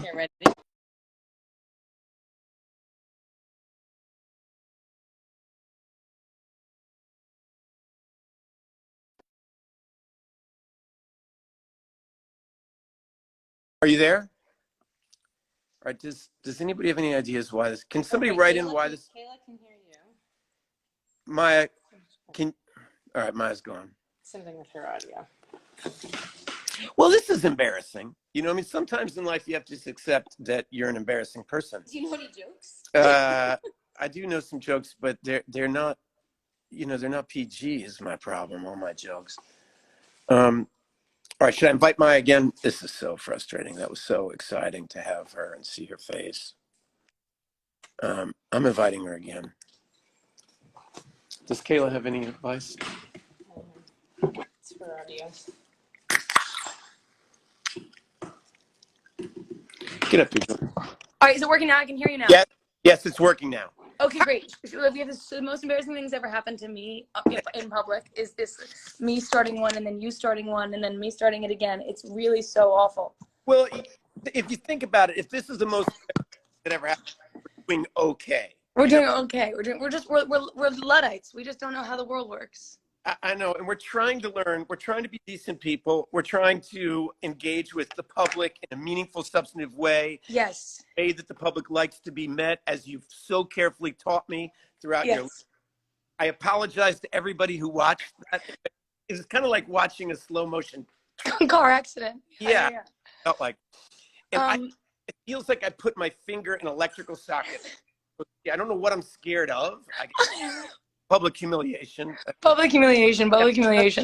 Okay, ready? Are you there? All right. Does anybody have any ideas why this? Can somebody write in why this? Kayla can hear you. Maya, can. All right, Maya's gone. Something with her audio. Well, this is embarrassing. You know, I mean, sometimes in life you have to just accept that you're an embarrassing person. Do you know any jokes? I do know some jokes, but they're not. You know, they're not PG. Is my problem. All my jokes. All right, should I invite Maya again? This is so frustrating. That was so exciting to have her and see her face. I'm inviting her again. Does Kayla have any advice? It's for audio. Get up here. All right, is it working now? I can hear you now. Yes, it's working now. Okay, great. We have the most embarrassing things ever happened to me in public is this me starting one and then you starting one and then me starting it again. It's really so awful. Well, if you think about it, if this is the most that ever happened, we're doing okay. We're doing okay. We're Luddites. We just don't know how the world works. I know, and we're trying to learn. We're trying to be decent people. We're trying to engage with the public in a meaningful, substantive way. Yes. A way that the public likes to be met, as you've so carefully taught me throughout your life. I apologize to everybody who watched that. It's kind of like watching a slow motion car accident. Yeah. Felt like. And it feels like I put my finger in an electrical socket. I don't know what I'm scared of. Public humiliation. Public humiliation.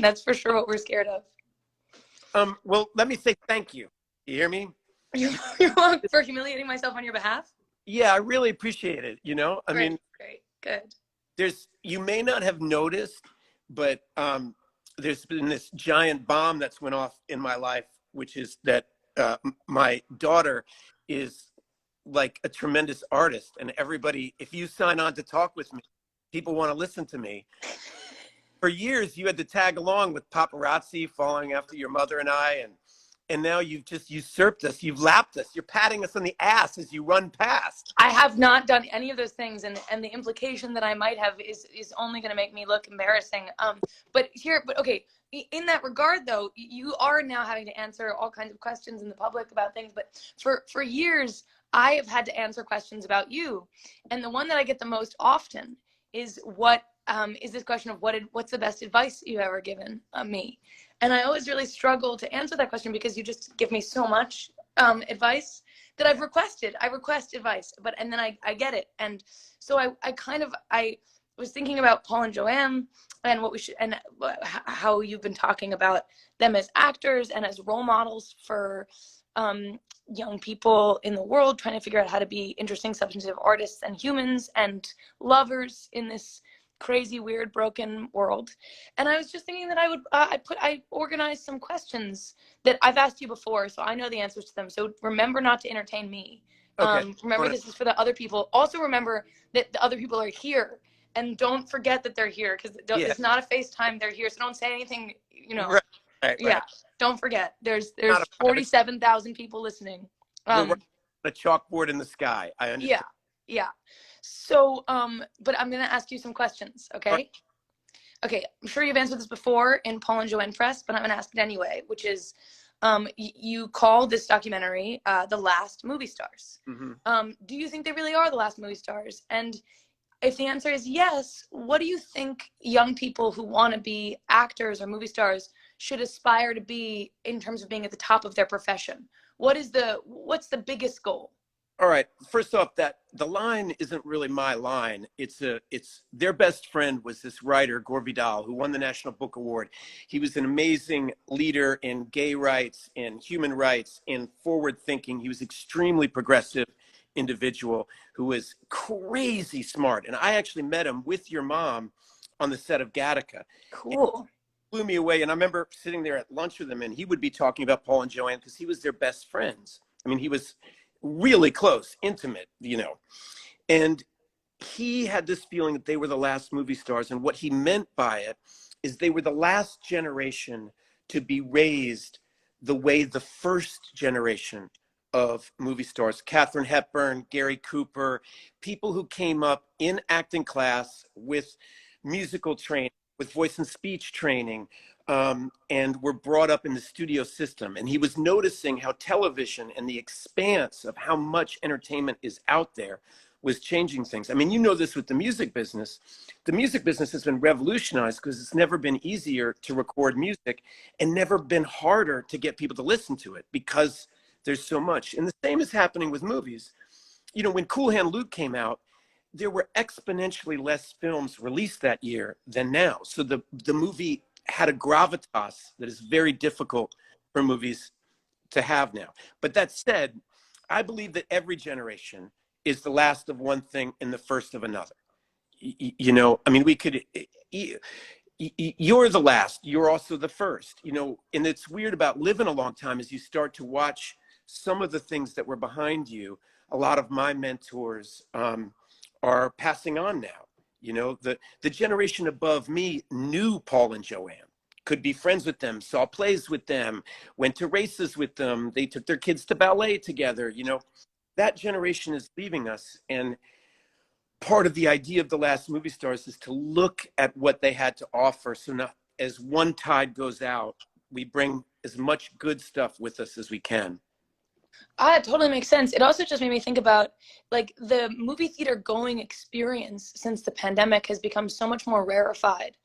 That's for sure what we're scared of. Well, let me say thank you. You hear me? You're wrong for humiliating myself on your behalf? Yeah, I really appreciate it. You know, I mean, great, good. You may not have noticed, but there's been this giant bomb that's went off in my life, which is that my daughter is like a tremendous artist, and everybody, if you sign on to talk with me, people want to listen to me. For years, you had to tag along with paparazzi following after your mother and I, and now you've just usurped us. You've lapped us. You're patting us on the ass as you run past. I have not done any of those things, and the implication that I might have is only going to make me look embarrassing. But okay, in that regard, though, you are now having to answer all kinds of questions in the public about things. But for years, I have had to answer questions about you, and the one that I get the most often is this question of what's the best advice you've ever given me? And I always really struggle to answer that question because you just give me so much advice that I've requested. I request advice, and then I get it. And so I was thinking about Paul and Joanne and how you've been talking about them as actors and as role models for young people in the world, trying to figure out how to be interesting, substantive artists and humans and lovers in this crazy, weird, broken world. And I was just thinking that I organized some questions that I've asked you before, so I know the answers to them. So remember not to entertain me. Okay. Remember this is for the other people. Also remember that the other people are here, and don't forget that they're here, because it's not a FaceTime. They're here, so don't say anything. You know. Right. Yeah. Don't forget. There's 47,000 people listening. We're a chalkboard in the sky. I understand. Yeah. So, but I'm going to ask you some questions, okay? Right. Okay, I'm sure you've answered this before in Paul and Joanne Press, but I'm going to ask it anyway, which is, you call this documentary The Last Movie Stars. Mm-hmm. Do you think they really are the last movie stars? And if the answer is yes, what do you think young people who want to be actors or movie stars should aspire to be in terms of being at the top of their profession? What's the biggest goal? All right. First off, that the line isn't really my line. It's their best friend was this writer, Gore Vidal, who won the National Book Award. He was an amazing leader in gay rights, in human rights, in forward thinking. He was extremely progressive individual who was crazy smart. And I actually met him with your mom on the set of Gattaca. Cool. Blew me away. And I remember sitting there at lunch with him, and he would be talking about Paul and Joanne because he was their best friends. I mean, he was really close, intimate, you know. And he had this feeling that they were the last movie stars. And what he meant by it is they were the last generation to be raised the way the first generation of movie stars, Katharine Hepburn, Gary Cooper, people who came up in acting class with musical training, with voice and speech training, and were brought up in the studio system. And he was noticing how television and the expanse of how much entertainment is out there was changing things. I mean, you know this with the music business. The music business has been revolutionized because it's never been easier to record music and never been harder to get people to listen to it because there's so much. And the same is happening with movies. You know, when Cool Hand Luke came out, there were exponentially less films released that year than now. So the movie had a gravitas that is very difficult for movies to have now. But that said, I believe that every generation is the last of one thing and the first of another. You know, I mean, we could, you're the last, you're also the first, you know, and it's weird about living a long time as you start to watch some of the things that were behind you. A lot of my mentors are passing on now. You know, the generation above me knew Paul and Joanne, could be friends with them, saw plays with them, went to races with them. They took their kids to ballet together. You know, that generation is leaving us. And part of the idea of The Last Movie Stars is to look at what they had to offer. So not, as one tide goes out, we bring as much good stuff with us as we can. It totally makes sense. It also just made me think about like the movie theater going experience since the pandemic has become so much more rarefied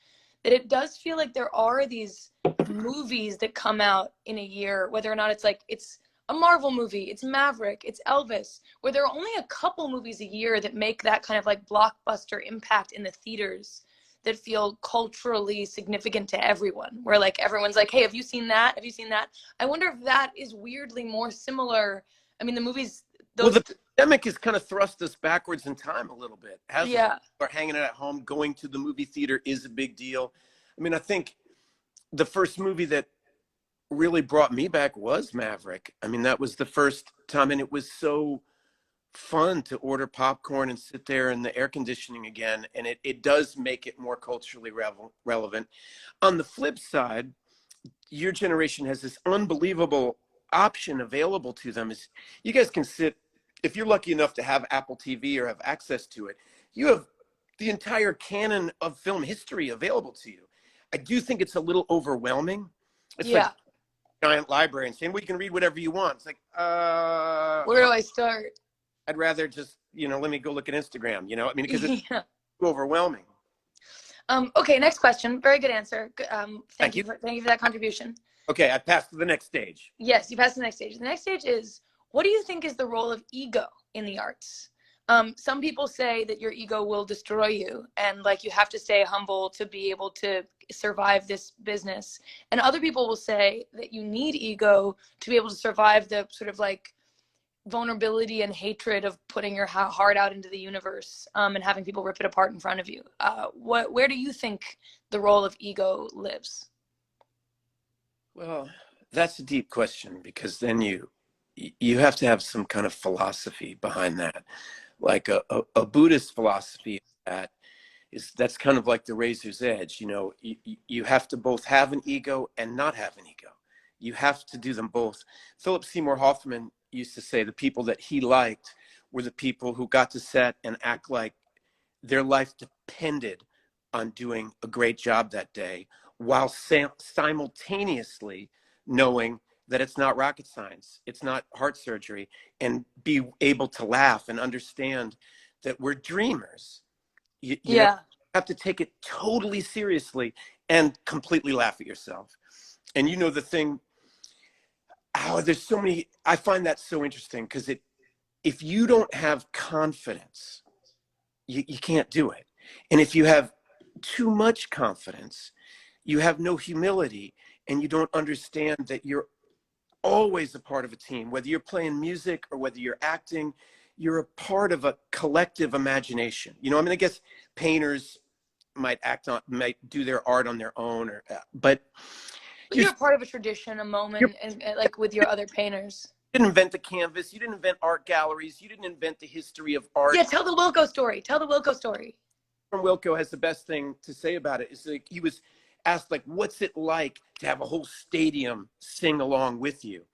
that it does feel like there are these movies that come out in a year, whether or not it's like it's a Marvel movie, it's Maverick, it's Elvis, where there are only a couple movies a year that make that kind of like blockbuster impact in the theaters that feel culturally significant to everyone, where like everyone's like, hey, have you seen that? Have you seen that? I wonder if that is weirdly more similar. I mean, the movies, those... Well, the pandemic has kind of thrust us backwards in time a little bit, hasn't Yeah. it? We're hanging out at home, going to the movie theater is a big deal. I mean, I think the first movie that really brought me back was Maverick. I mean, that was the first time, and it was so fun to order popcorn and sit there in the air conditioning again, and it does make it more culturally relevant. On the flip side, your generation has this unbelievable option available to them. Is you guys can sit, if you're lucky enough to have Apple TV or have access to it, you have the entire canon of film history available to you. I do think it's a little overwhelming. It's like a giant library and saying, well, you can read whatever you want. It's like, where do I start? I'd rather just, you know, let me go look at Instagram, you know, I mean, because it's overwhelming. Okay, next question. Very good answer. Thank you. Thank you for that contribution. Okay, I passed to the next stage. Yes, you passed to the next stage. The next stage is, what do you think is the role of ego in the arts? Some people say that your ego will destroy you and like you have to stay humble to be able to survive this business. And other people will say that you need ego to be able to survive the sort of like vulnerability and hatred of putting your heart out into the universe and having people rip it apart in front of you. Where do you think the role of ego lives? Well, that's a deep question because then you have to have some kind of philosophy behind that. Like a Buddhist philosophy that's kind of like the razor's edge. You know, you have to both have an ego and not have an ego. You have to do them both. Philip Seymour Hoffman used to say the people that he liked were the people who got to set and act like their life depended on doing a great job that day, while simultaneously knowing that it's not rocket science, it's not heart surgery, and be able to laugh and understand that we're dreamers. You know, have to take it totally seriously and completely laugh at yourself. And you know the thing, there's so many, I find that so interesting because if you don't have confidence, you can't do it. And if you have too much confidence, you have no humility and you don't understand that you're always a part of a team, whether you're playing music or whether you're acting, you're a part of a collective imagination. You know, I mean, I guess painters might do their art on their own, but you're part of a tradition, a moment, and like with your other painters. You didn't invent the canvas. You didn't invent art galleries. You didn't invent the history of art. Yeah, tell the Wilco story. Tell the Wilco story. From Wilco has the best thing to say about it. Is like he was asked, like, what's it like to have a whole stadium sing along with you?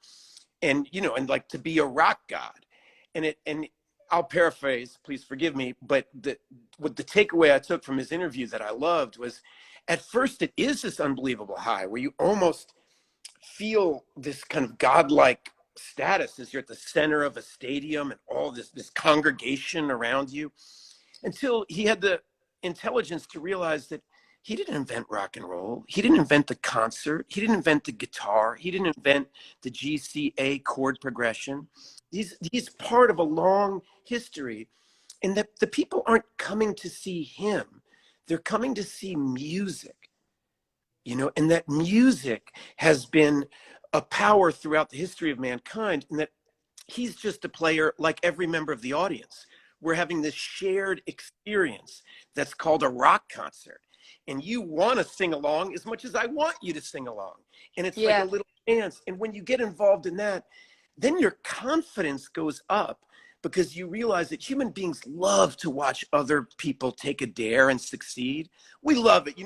and and like to be a rock god. And I'll paraphrase, please forgive me, but what the takeaway I took from his interview that I loved was, at first it is this unbelievable high where you almost feel this kind of godlike status as you're at the center of a stadium and all this congregation around you, until he had the intelligence to realize that he didn't invent rock and roll. He didn't invent the concert. He didn't invent the guitar. He didn't invent the GCA chord progression. He's part of a long history, and that the people aren't coming to see him. They're coming to see music, and that music has been a power throughout the history of mankind, and that he's just a player like every member of the audience. We're having this shared experience that's called a rock concert. And you want to sing along as much as I want you to sing along. And it's like a little dance. And when you get involved in that, then your confidence goes up, because you realize that human beings love to watch other people take a dare and succeed. We love it.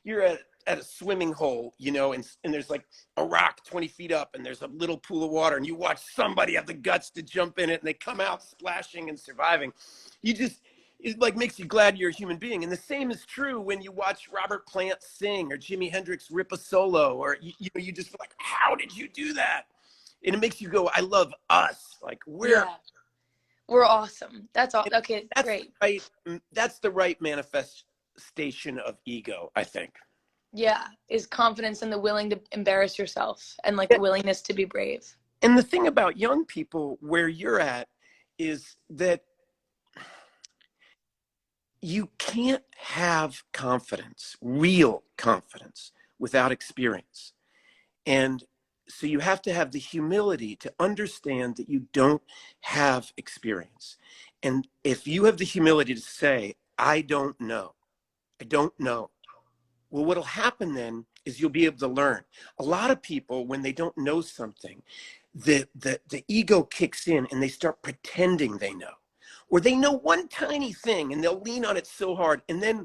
You're at a swimming hole, and there's like a rock 20 feet up and there's a little pool of water, and you watch somebody have the guts to jump in it and they come out splashing and surviving. It like makes you glad you're a human being. And the same is true when you watch Robert Plant sing or Jimi Hendrix rip a solo, or you just feel like, how did you do that? And it makes you go, I love us. Like we're awesome. That's all. Okay, that's great. That's the right manifestation of ego, I think. Yeah, is confidence and the willing to embarrass yourself, and like the willingness to be brave. And the thing about young people where you're at is that you can't have confidence, real confidence, without experience. And so you have to have the humility to understand that you don't have experience. And if you have the humility to say, I don't know, well, what'll happen then is you'll be able to learn. A lot of people, when they don't know something, the ego kicks in and they start pretending they know. Or they know one tiny thing and they'll lean on it so hard. And then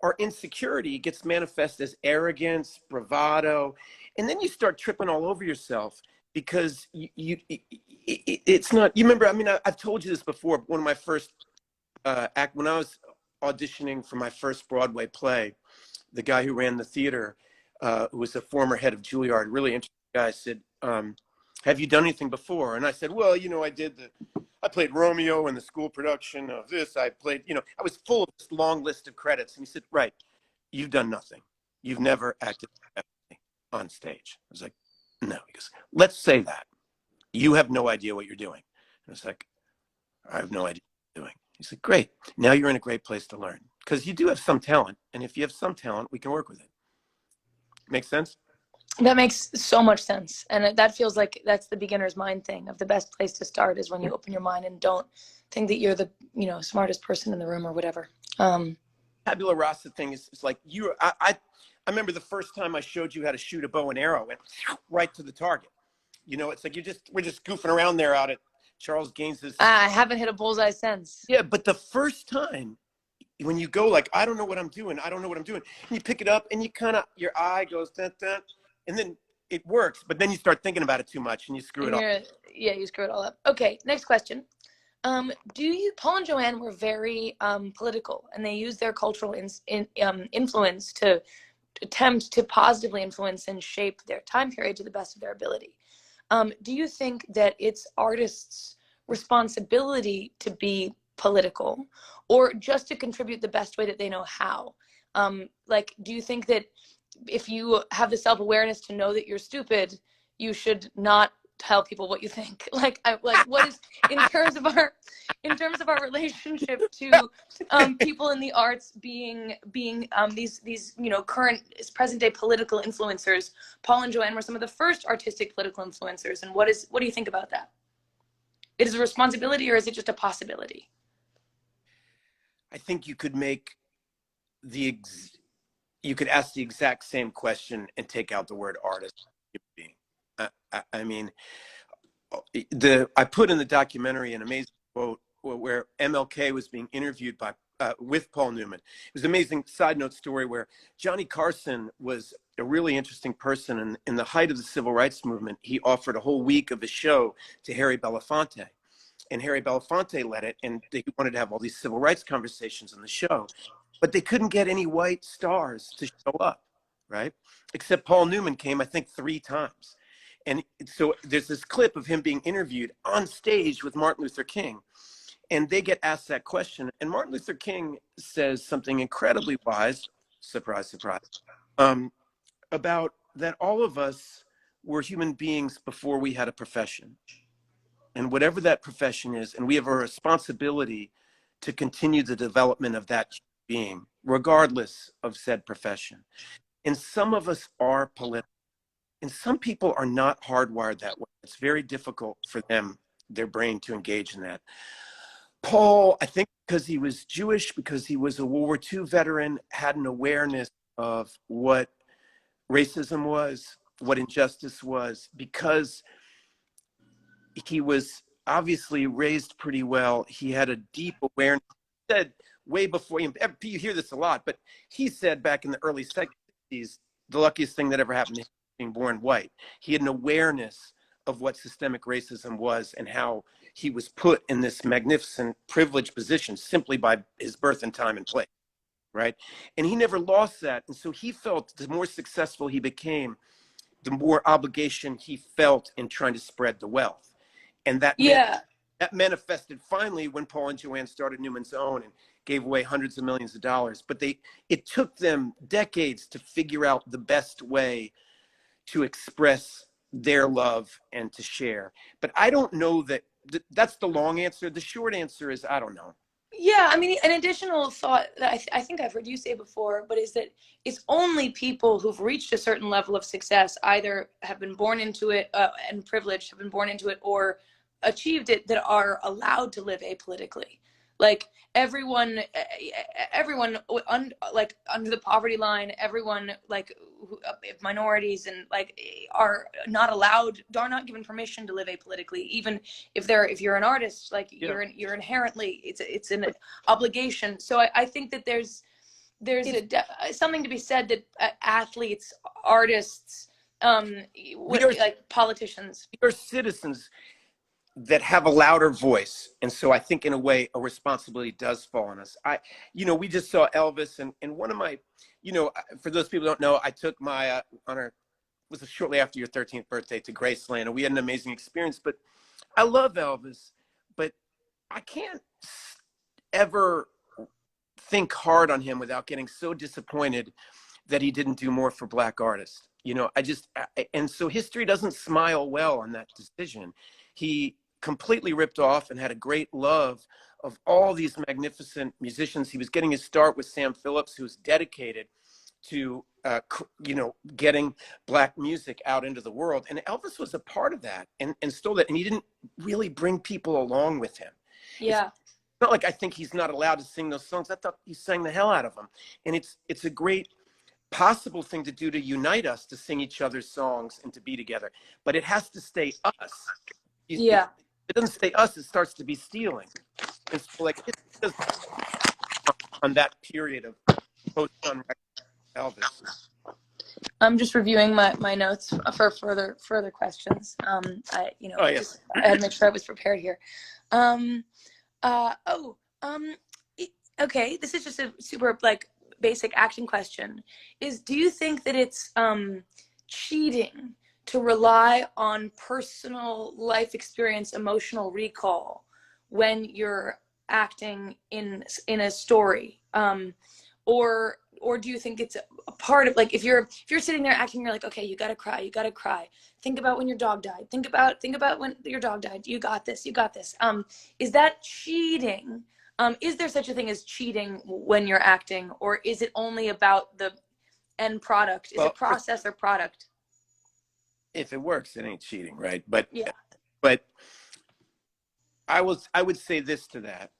our insecurity gets manifest as arrogance, bravado. And then you start tripping all over yourself, because it's not, you remember, I mean, I've told you this before, one of my first when I was auditioning for my first Broadway play, the guy who ran the theater, who was a former head of Juilliard, really interesting guy, said, have you done anything before? And I said, well, I played Romeo in the school production of this. I played, I was full of this long list of credits. And he said, right, you've done nothing. You've never acted on stage. I was like, no. He goes, let's say that. You have no idea what you're doing. And I was like, I have no idea what I'm doing. He's like, great. Now you're in a great place to learn, because you do have some talent. And if you have some talent, we can work with it. Make sense? That makes so much sense. And that feels like that's the beginner's mind thing of the best place to start is when you open your mind and don't think that you're the, smartest person in the room or whatever. Tabula rasa thing is like I remember the first time I showed you how to shoot a bow and arrow, and right to the target. It's like we're just goofing around there out at Charles Gaines's. I haven't hit a bullseye since. Yeah, but the first time when you go like, I don't know what I'm doing, and you pick it up and you your eye goes dun, dun, and then it works, but then you start thinking about it too much and you screw it up. Yeah, you screw it all up. Okay, next question. Paul and Joanne were very political, and they used their cultural influence to attempt to positively influence and shape their time period to the best of their ability. Do you think that it's artists' responsibility to be political, or just to contribute the best way that they know how? Do you think that if you have the self-awareness to know that you're stupid, you should not tell people what you think? What is in terms of our relationship to people in the arts being these current present day political influencers? Paul and Joanne were some of the first artistic political influencers, and what do you think about that? It is a responsibility, or is it just a possibility? I think you could make you could ask the exact same question and take out the word artist. I mean, I put in the documentary an amazing quote where MLK was being interviewed with Paul Newman. It was an amazing side note story where Johnny Carson was a really interesting person. And in the height of the civil rights movement, he offered a whole week of a show to Harry Belafonte. And Harry Belafonte led it, and they wanted to have all these civil rights conversations on the show. But they couldn't get any white stars to show up, right? Except Paul Newman came, I think, 3 times. And so there's this clip of him being interviewed on stage with Martin Luther King. And they get asked that question. And Martin Luther King says something incredibly wise, surprise, surprise, about that all of us were human beings before we had a profession. And whatever that profession is, and we have a responsibility to continue the development of that being, regardless of said profession. And some of us are political. And some people are not hardwired that way. It's very difficult for them, their brain, to engage in that. Paul, I think because he was Jewish, because he was a World War II veteran, had an awareness of what racism was, what injustice was, because he was obviously raised pretty well. He had a deep awareness. He said way before, you hear this a lot, but he said back in the early 60s, the luckiest thing that ever happened to him was being born white. He had an awareness of what systemic racism was and how he was put in this magnificent privileged position simply by his birth and time and place, right? And he never lost that. And so he felt the more successful he became, the more obligation he felt in trying to spread the wealth. And that, that manifested finally when Paul and Joanne started Newman's Own and gave away hundreds of millions of dollars. But it took them decades to figure out the best way to express their love and to share. But I don't know that that's the long answer. The short answer is, I don't know. Yeah, I mean, an additional thought that I think I've heard you say before, but is that it's only people who've reached a certain level of success, either have been born into it and privileged, have been born into it, or achieved it, that are allowed to live apolitically. Like everyone like under the poverty line, everyone like minorities and like are not allowed, are not given permission to live apolitically. Even if you're an artist, like you're inherently, it's an obligation. So I think that there's something to be said that athletes, artists, like politicians, we are citizens that have a louder voice. And so I think in a way, a responsibility does fall on us. We just saw Elvis and one of my, for those people who don't know, I took my, was shortly after your 13th birthday to Graceland, and we had an amazing experience. But I love Elvis, but I can't ever think hard on him without getting so disappointed that he didn't do more for Black artists. And so history doesn't smile well on that decision. He completely ripped off and had a great love of all these magnificent musicians. He was getting his start with Sam Phillips, who was dedicated to, getting Black music out into the world. And Elvis was a part of that and stole that. And he didn't really bring people along with him. Yeah. It's not like I think he's not allowed to sing those songs. I thought he sang the hell out of them. And it's a great possible thing to do to unite us, to sing each other's songs and to be together. But it has to stay us. Yeah. It doesn't stay us, it starts to be stealing. It's like on that period of post-on Elvis. I'm just reviewing my notes for further questions. I had to make sure I was prepared here. Okay, this is just a super basic acting question. Do you think that it's cheating to rely on personal life experience, emotional recall when you're acting in a story, or do you think it's a part of, like, if you're sitting there acting, you're like, okay, you gotta cry, think about when your dog died, think about when your dog died, you got this, is that cheating? Is there such a thing as cheating when you're acting, or is it only about the end product? Is it process or product? If it works, it ain't cheating, right? But I would say this to that.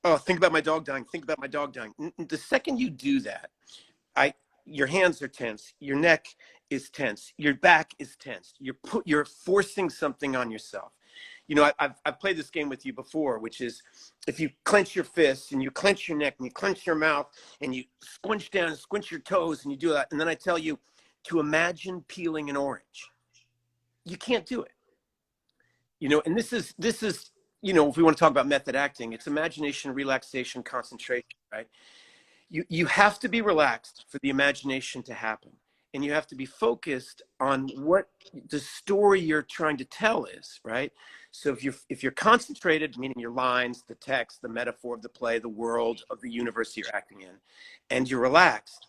Oh, think about my dog dying. Think about my dog dying. The second you do that, your hands are tense. Your neck is tense. Your back is tense. You're forcing something on yourself. I've played this game with you before, which is if you clench your fists and you clench your neck and you clench your mouth and you squinch down and squinch your toes and you do that, and then I tell you, to imagine peeling an orange. You can't do it. You know, and this is, you know, if we want to talk about method acting, it's imagination, relaxation, concentration, right? You have to be relaxed for the imagination to happen. And you have to be focused on what the story you're trying to tell is, right? So if you're concentrated, meaning your lines, the text, the metaphor of the play, the world of the universe you're acting in, and you're relaxed,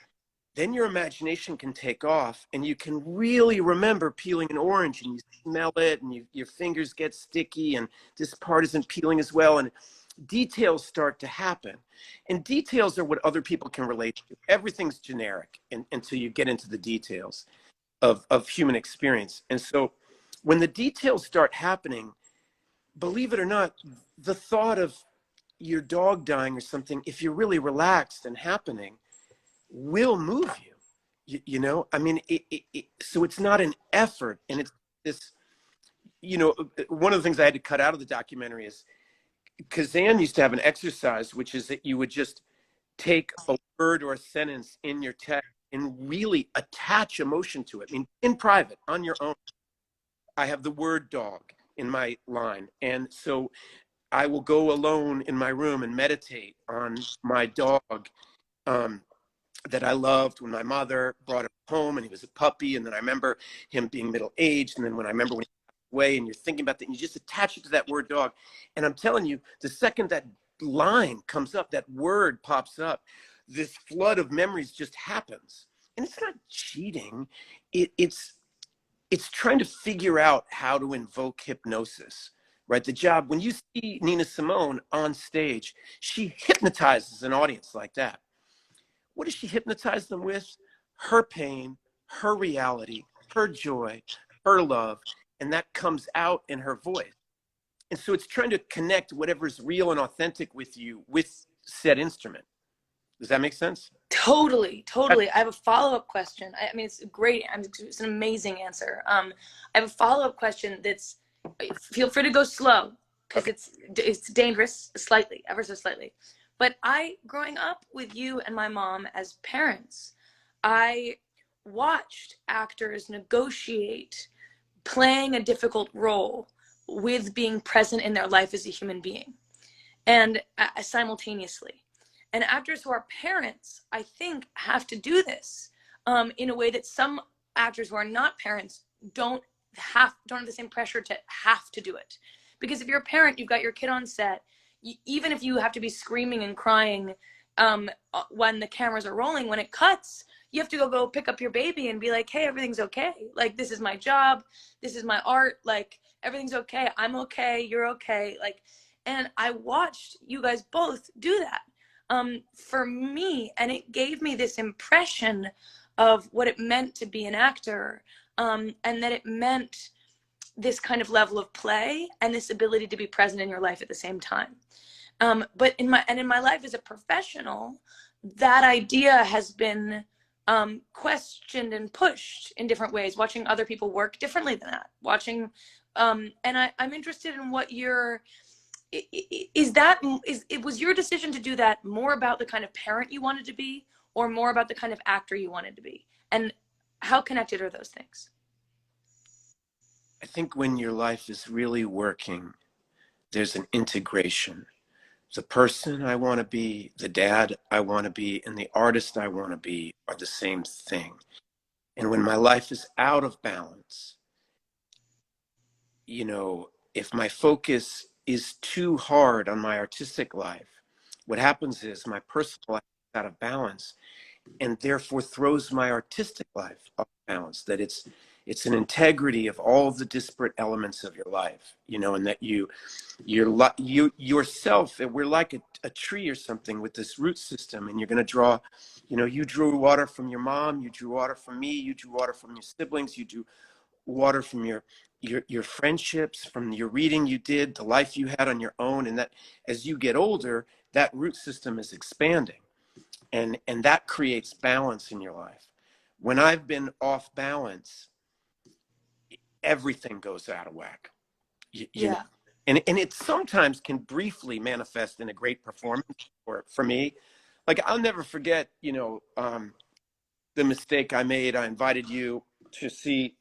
then your imagination can take off and you can really remember peeling an orange, and you smell it, and your fingers get sticky, and this part isn't peeling as well, and details start to happen. And details are what other people can relate to. Everything's generic until you get into the details of human experience. And so when the details start happening, believe it or not, the thought of your dog dying or something, if you're really relaxed and happening, will move you. You know, I mean, so it's not an effort. And it's this, you know, one of the things I had to cut out of the documentary is Kazan used to have an exercise, which is that you would just take a word or a sentence in your text and really attach emotion to it. I mean, in private, on your own. I have the word dog in my line. And so I will go alone in my room and meditate on my dog, that I loved when my mother brought him home and he was a puppy. And then I remember him being middle-aged. And then when he passed away, and you're thinking about that, and you just attach it to that word dog. And I'm telling you, the second that line comes up, that word pops up, this flood of memories just happens. And it's not cheating. It's trying to figure out how to invoke hypnosis, right? The job, when you see Nina Simone on stage, she hypnotizes an audience like that. What does she hypnotize them with? Her pain, her reality, her joy, her love, and that comes out in her voice. And so it's trying to connect whatever's real and authentic with you with said instrument. Does that make sense? Totally. I have a follow-up question. I mean, it's great. It's an amazing answer. I have a follow-up question that's, feel free to go slow, because it's dangerous, slightly, ever so slightly. But growing up with you and my mom as parents, I watched actors negotiate playing a difficult role with being present in their life as a human being, and simultaneously. And actors who are parents, I think, have to do this in a way that some actors who are not parents don't have the same pressure to have to do it. Because if you're a parent, you've got your kid on set, even if you have to be screaming and crying when the cameras are rolling, when it cuts, you have to go pick up your baby and be like, hey, everything's okay. Like, this is my job. This is my art. Like, everything's okay. I'm okay. You're okay. Like, and I watched you guys both do that. For me, and it gave me this impression of what it meant to be an actor, and that it meant this kind of level of play and this ability to be present in your life at the same time. But in my life as a professional, that idea has been questioned and pushed in different ways, watching other people work differently than that, and I'm interested in what was your decision to do that more about the kind of parent you wanted to be, or more about the kind of actor you wanted to be? And how connected are those things? I think when your life is really working, there's an integration. The person I want to be, the dad I want to be, and the artist I want to be are the same thing. And when my life is out of balance, you know, if my focus is too hard on my artistic life, what happens is my personal life is out of balance, and therefore throws my artistic life off balance. That it's an integrity of all the disparate elements of your life, you know, and that you yourself, we're like a tree or something with this root system, and you're going to draw, you know, you drew water from your mom, you drew water from me, you drew water from your siblings, you drew water from your friendships, from your reading you did, the life you had on your own. And that as you get older, that root system is expanding, and that creates balance in your life. When I've been off balance, everything goes out of whack. You know? And it sometimes can briefly manifest in a great performance. Or for me, like, I'll never forget, you know, the mistake I made. I invited you to see,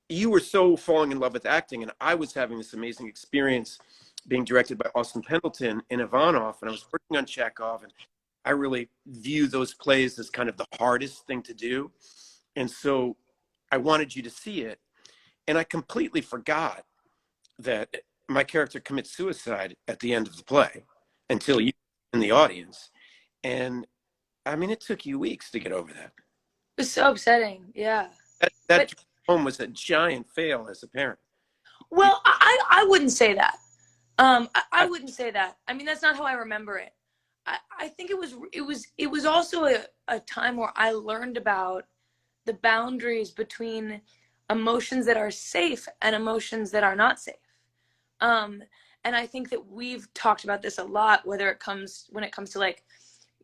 you were so falling in love with acting, and I was having this amazing experience being directed by Austin Pendleton in Ivanov, and I was working on Chekhov, and I really view those plays as kind of the hardest thing to do. And so I wanted you to see it, and I completely forgot that my character commits suicide at the end of the play until you in the audience. And I mean, it took you weeks to get over that. It was so upsetting. Yeah. That home was a giant fail as a parent. Well, I wouldn't say that. I wouldn't say that. I mean, that's not how I remember it. I think it was also a time where I learned about the boundaries between emotions that are safe and emotions that are not safe. And I think that we've talked about this a lot, when it comes to like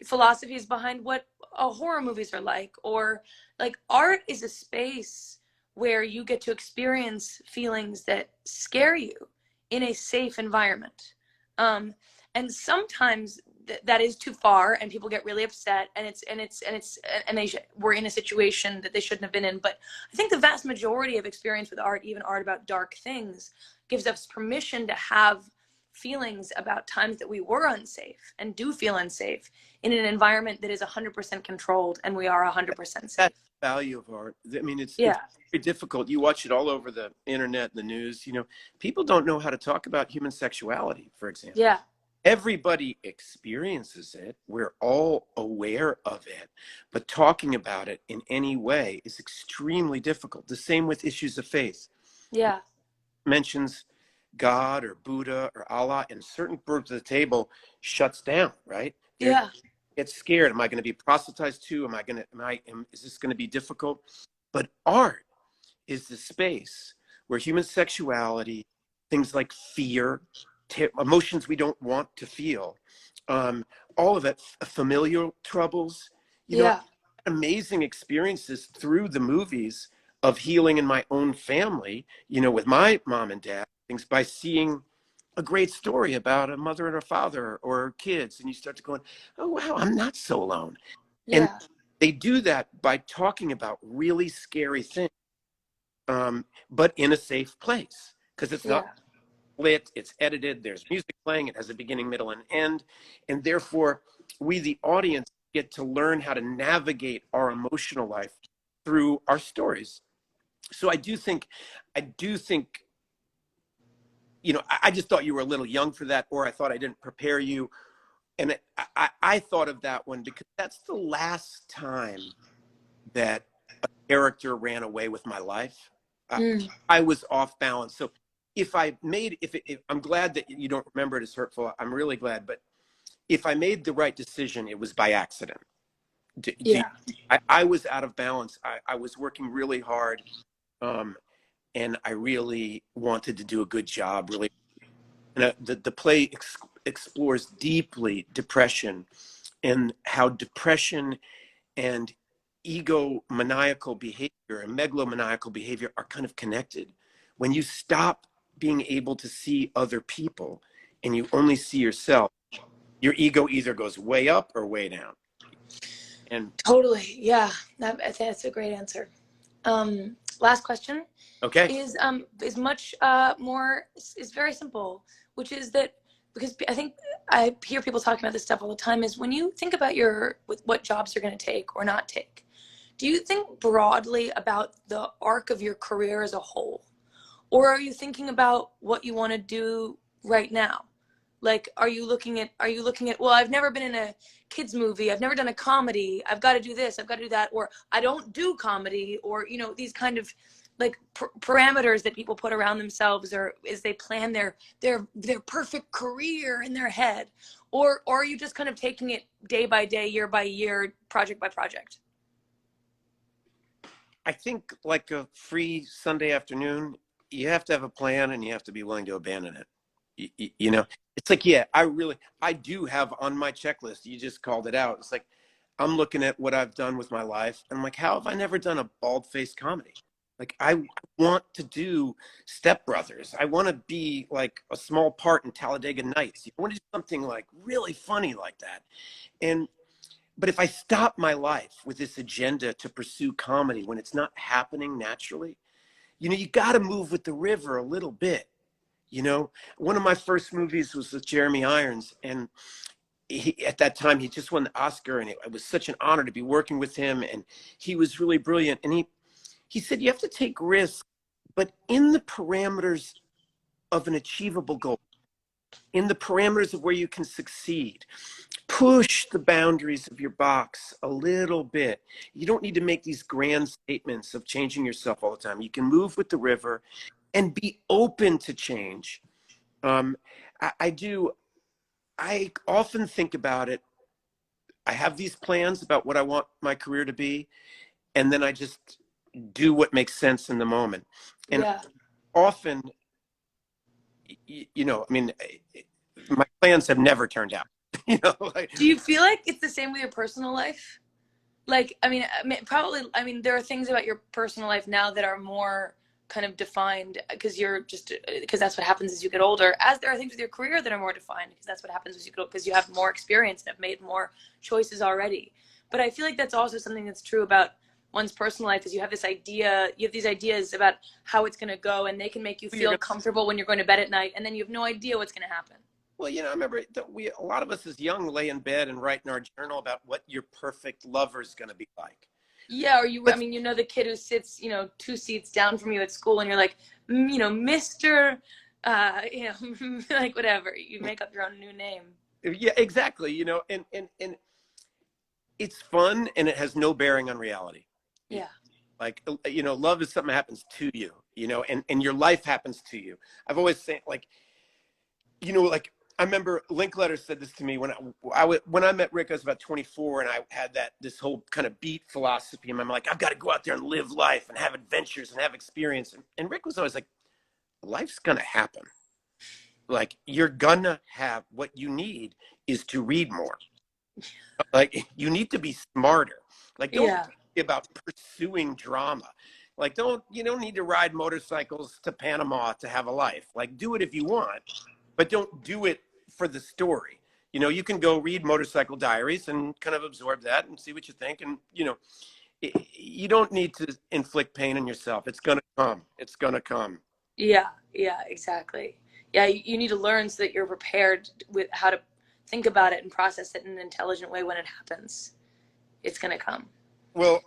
philosophies behind what horror movies are like, or like art is a space where you get to experience feelings that scare you in a safe environment. And sometimes that is too far, and people get really upset, and we're in a situation that they shouldn't have been in. But I think the vast majority of experience with art, even art about dark things, gives us permission to have feelings about times that we were unsafe and do feel unsafe in an environment that is 100% controlled, and we are 100% safe. That's the value of art. I mean, it's very difficult. You watch it all over the internet and the news. You know, people don't know how to talk about human sexuality, for example. Yeah. Everybody experiences it. We're all aware of it, but talking about it in any way is extremely difficult. The same with issues of faith. Yeah. Mentions God or Buddha or Allah, and certain groups of the table shuts down, right? Yeah. Get scared. Am I going to be proselytized too? Is this going to be difficult? But art is the space where human sexuality, things like fear, emotions we don't want to feel, all of it, familial troubles, you know, amazing experiences through the movies of healing in my own family, you know, with my mom and dad, things by seeing a great story about a mother and a father or kids, and you start to go, oh wow, I'm not so alone. And they do that by talking about really scary things, but in a safe place, because it's not lit, it's edited, there's music playing, it has a beginning, middle, and end, and therefore we, the audience, get to learn how to navigate our emotional life through our stories. So I do think, you know, I just thought you were a little young for that, or I thought I didn't prepare you. And I thought of that one because that's the last time that a character ran away with my life. I was off balance. So if I'm glad that you don't remember it as hurtful. I'm really glad. But if I made the right decision, it was by accident. I was out of balance. I was working really hard. And I really wanted to do a good job, really. And the play explores deeply depression, and how depression and egomaniacal behavior and megalomaniacal behavior are kind of connected. When you stop being able to see other people and you only see yourself, your ego either goes way up or way down. And totally, yeah, that's a great answer. Last question. Okay. Is much more, is very simple, which is that, because I think I hear people talking about this stuff all the time, is when you think about what jobs you're going to take or not take, do you think broadly about the arc of your career as a whole? Or are you thinking about what you want to do right now? Like, are you looking at, well, I've never been in a kids movie, I've never done a comedy, I've got to do this, I've got to do that, or I don't do comedy, or, you know, these kind of like parameters that people put around themselves, or as they plan their perfect career in their head, or are you just kind of taking it day by day, year by year, project by project? I think, like a free Sunday afternoon, you have to have a plan and you have to be willing to abandon it. You know, it's like, yeah, I do have on my checklist, you just called it out. It's like, I'm looking at what I've done with my life, and I'm like, how have I never done a bald-faced comedy? Like, I want to do Step Brothers. I want to be like a small part in Talladega Nights. I want to do something like really funny like that. And But if I stop my life with this agenda to pursue comedy when it's not happening naturally, you got to move with the river a little bit. One of my first movies was with Jeremy Irons, and at that time he just won the Oscar, and it was such an honor to be working with him, and he was really brilliant. And he said, you have to take risks, but in the parameters of an achievable goal, in the parameters of where you can succeed. Push the boundaries of your box a little bit. You don't need to make these grand statements of changing yourself all the time. You can move with the river and be open to change. I often think about it. I have these plans about what I want my career to be, and then I just do what makes sense in the moment. And often, my plans have never turned out. Do you feel like it's the same with your personal life? Like, probably, there are things about your personal life now that are more kind of defined because that's what happens as you get older, as there are things with your career that are more defined because that's what happens as you go, because you have more experience and have made more choices already. But I feel like that's also something that's true about one's personal life, is you have these ideas about how it's going to go, and they can make you feel comfortable when you're going to bed at night, and then you have no idea what's going to happen. Well, I remember a lot of us as young lay in bed and write in our journal about what your perfect lover is going to be like. Yeah, or the kid who sits, 2 seats down from you at school, and you're like, Mr. Like whatever. You make up your own new name. Yeah, exactly. And it's fun, and it has no bearing on reality. Yeah. Like, love is something that happens to you, and your life happens to you. I've always said, I remember Linkletter said this to me when I met Rick. I was about 24, and I had this whole kind of beat philosophy, and I'm like, I've got to go out there and live life and have adventures and have experience. And Rick was always like, life's gonna happen. Like, you're gonna have what you need is to read more. Like, you need to be smarter. Like, don't be about pursuing drama. Like, you don't need to ride motorcycles to Panama to have a life. Like, do it if you want, but don't do it for the story. You can go read Motorcycle Diaries and kind of absorb that and see what you think. And, you don't need to inflict pain on yourself. It's going to come. It's going to come. Yeah, exactly. Yeah, you need to learn so that you're prepared with how to think about it and process it in an intelligent way when it happens. It's going to come. Well,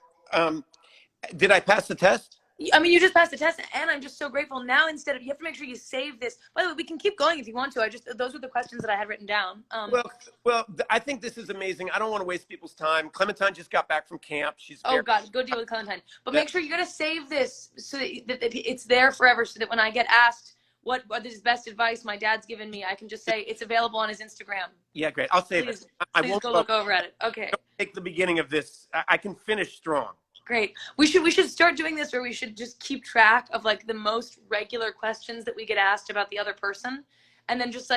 did I pass the test? You just passed the test, and I'm just so grateful. Now, you have to make sure you save this. By the way, we can keep going if you want to. Those were the questions that I had written down. Well, I think this is amazing. I don't want to waste people's time. Clementine just got back from camp. God, go deal with Clementine. But make sure you're going to save this so that it's there forever, so that when I get asked what is best advice my dad's given me, I can just say it's available on his Instagram. Yeah, great. I'll save it. I won't go look over at it. Okay. Take the beginning of this. I can finish strong. Great. We should start doing this where we should just keep track of the most regular questions that we get asked about the other person, and then just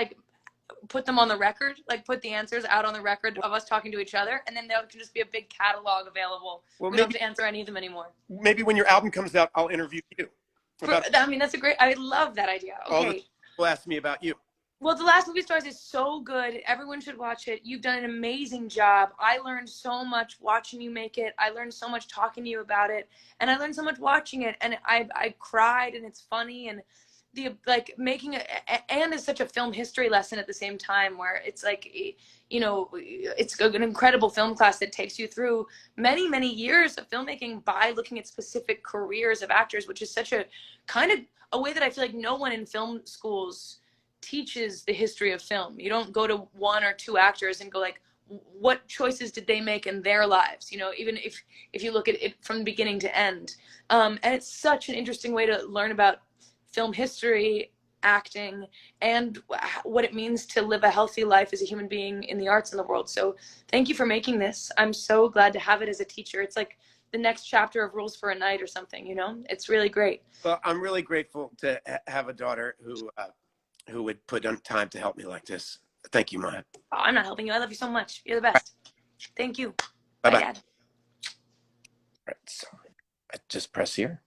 put them on the record, put the answers out on the record of us talking to each other, and then there can just be a big catalog available. We don't have to answer any of them anymore. Maybe when your album comes out, I'll interview you. That's I love that idea. Okay. All the people ask me about you. Well, The Last Movie Stars is so good. Everyone should watch it. You've done an amazing job. I learned so much watching you make it. I learned so much talking to you about it. And I learned so much watching it. And I cried, and it's funny. And making it, and it's such a film history lesson at the same time, where it's it's an incredible film class that takes you through many, many years of filmmaking by looking at specific careers of actors, which is such a kind of a way that I feel like no one in film schools teaches the history of film. You don't go to 1 or 2 actors and go what choices did they make in their lives, even if you look at it from beginning to end. And it's such an interesting way to learn about film history, acting, and what it means to live a healthy life as a human being in the arts in the world. So thank you for making this. I'm so glad to have it as a teacher. It's like the next chapter of Rules for a Night or something, It's really great. Well, I'm really grateful to have a daughter who would put on time to help me like this. Thank you, Maya. Oh, I'm not helping you. I love you so much. You're the best. Thank you. Bye-bye. Bye, Dad. All right, so I just press here.